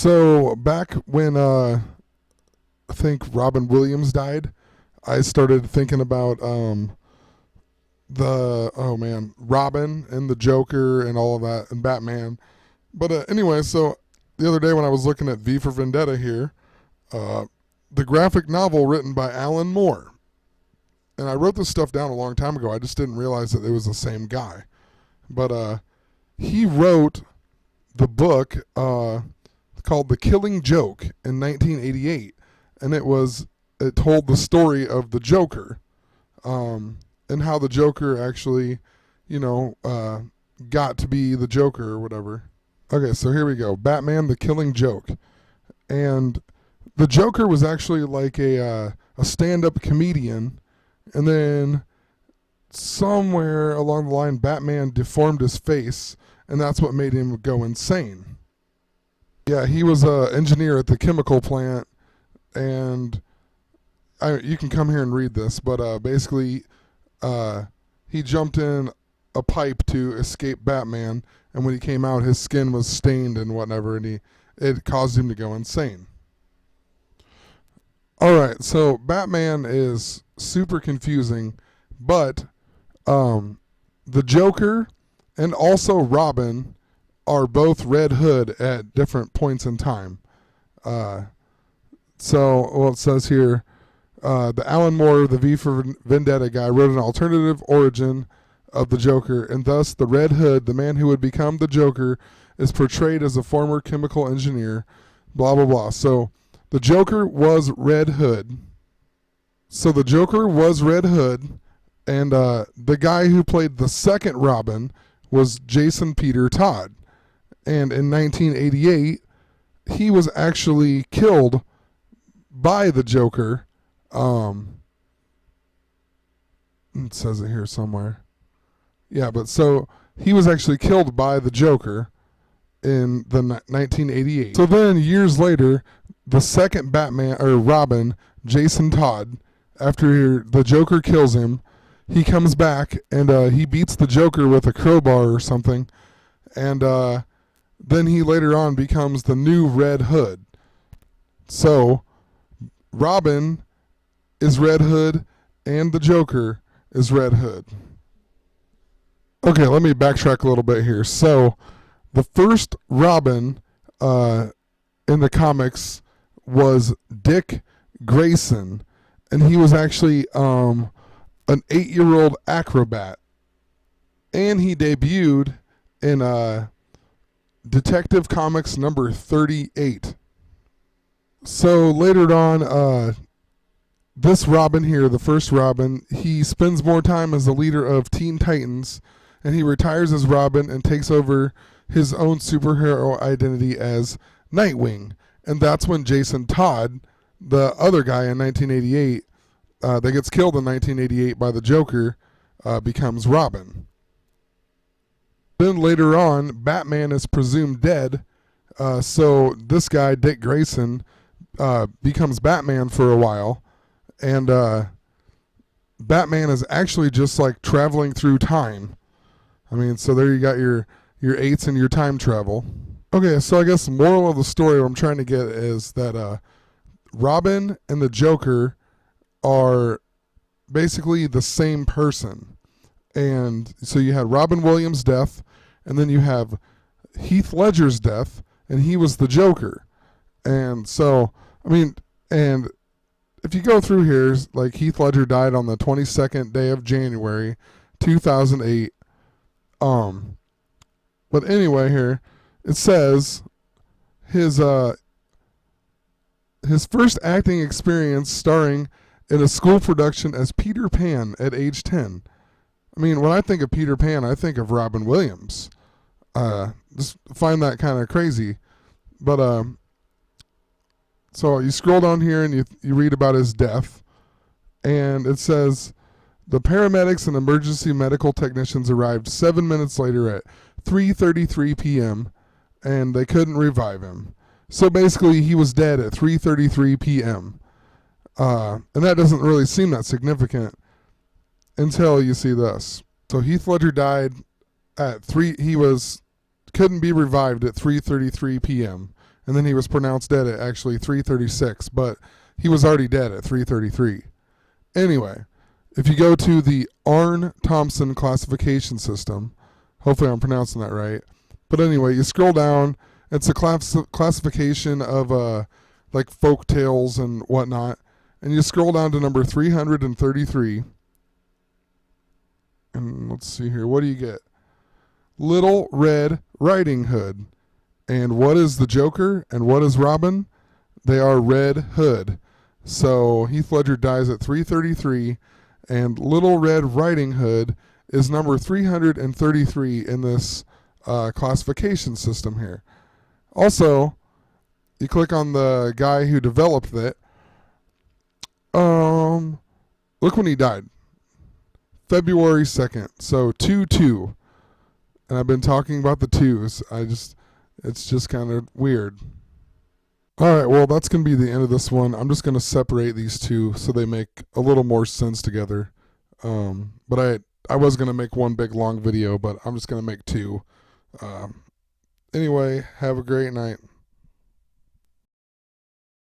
So back when I think Robin Williams died, I started thinking about the Robin and the Joker and all of that and Batman. But anyway, so the other day when I was looking at V for Vendetta here, uh, the graphic novel written by Alan Moore, and I wrote this stuff down a long time ago. I just didn't realize that it was the same guy. But he wrote the book called The Killing Joke in 1988, and it told the story of the Joker, and how the Joker actually, got to be the Joker or whatever. Okay, so here we go. Batman: The Killing Joke, and the Joker was actually like a stand-up comedian, and then somewhere along the line, Batman deformed his face, and that's what made him go insane. Yeah, he was an engineer at the chemical plant, and you can come here and read this, but basically, he jumped in a pipe to escape Batman, and when he came out, his skin was stained and whatever, and it caused him to go insane. Alright, so Batman is super confusing, but the Joker and also Robin are both Red Hood at different points in time. It says here, the Alan Moore, the V for Vendetta guy, wrote an alternative origin of the Joker, and thus the Red Hood, the man who would become the Joker, is portrayed as a former chemical engineer, blah, blah, blah. So the Joker was Red Hood. And the guy who played the second Robin was Jason Peter Todd. And in 1988, he was actually killed by the Joker. It says it here somewhere. Yeah, but so he was actually killed by the Joker in the 1988. So then years later, the second Batman or Robin, Jason Todd, after the Joker kills him, he comes back and he beats the Joker with a crowbar or something, and then he later on becomes the new Red Hood. So Robin is Red Hood and the Joker is Red Hood. Okay, let me backtrack a little bit here. So the first Robin in the comics was Dick Grayson, and he was actually an 8-year-old acrobat, and he debuted in Detective Comics number 38. So later on, this Robin here, the first Robin, he spends more time as the leader of Teen Titans, and he retires as Robin and takes over his own superhero identity as Nightwing. And that's when Jason Todd, the other guy in 1988, that gets killed in 1988 by the Joker, becomes Robin. Then later on, Batman is presumed dead, so this guy, Dick Grayson, becomes Batman for a while, and Batman is actually just like traveling through time. I mean, so there you got your eights and your time travel. Okay, so I guess the moral of the story, what I'm trying to get is that Robin and the Joker are basically the same person. And so you had Robin Williams' death, and then you have Heath Ledger's death, and he was the Joker. And so, I mean, and if you go through here, like Heath Ledger died on the 22nd day of January, 2008. But anyway, here it says his first acting experience starring in a school production as Peter Pan at age 10. I mean, when I think of Peter Pan, I think of Robin Williams. Just find that kind of crazy. But so you scroll down here and you read about his death, and it says the paramedics and emergency medical technicians arrived 7 minutes later at 3:33 p.m. and they couldn't revive him. So basically, he was dead at 3:33 p.m. And that doesn't really seem that significant until you see this. So Heath Ledger died at 3. He couldn't be revived at 3:33 p.m. and then he was pronounced dead at actually 3:36, but he was already dead at 3:33. Anyway, if you go to the Arne-Thompson classification system, hopefully I'm pronouncing that right. But anyway, you scroll down. It's a classification of like folk tales and whatnot, and you scroll down to number 333. And let's see here. What do you get? Little Red Riding Hood. And what is the Joker and what is Robin? They are Red Hood. So Heath Ledger dies at 3:33, and Little Red Riding Hood is number 333 in this classification system here. Also, you click on the guy who developed it. Look when he died. February 2nd. So 2-2. And I've been talking about the twos. It's just kind of weird. Alright, well, that's going to be the end of this one. I'm just going to separate these two so they make a little more sense together. But I was going to make one big long video, but I'm just going to make two. Anyway, have a great night.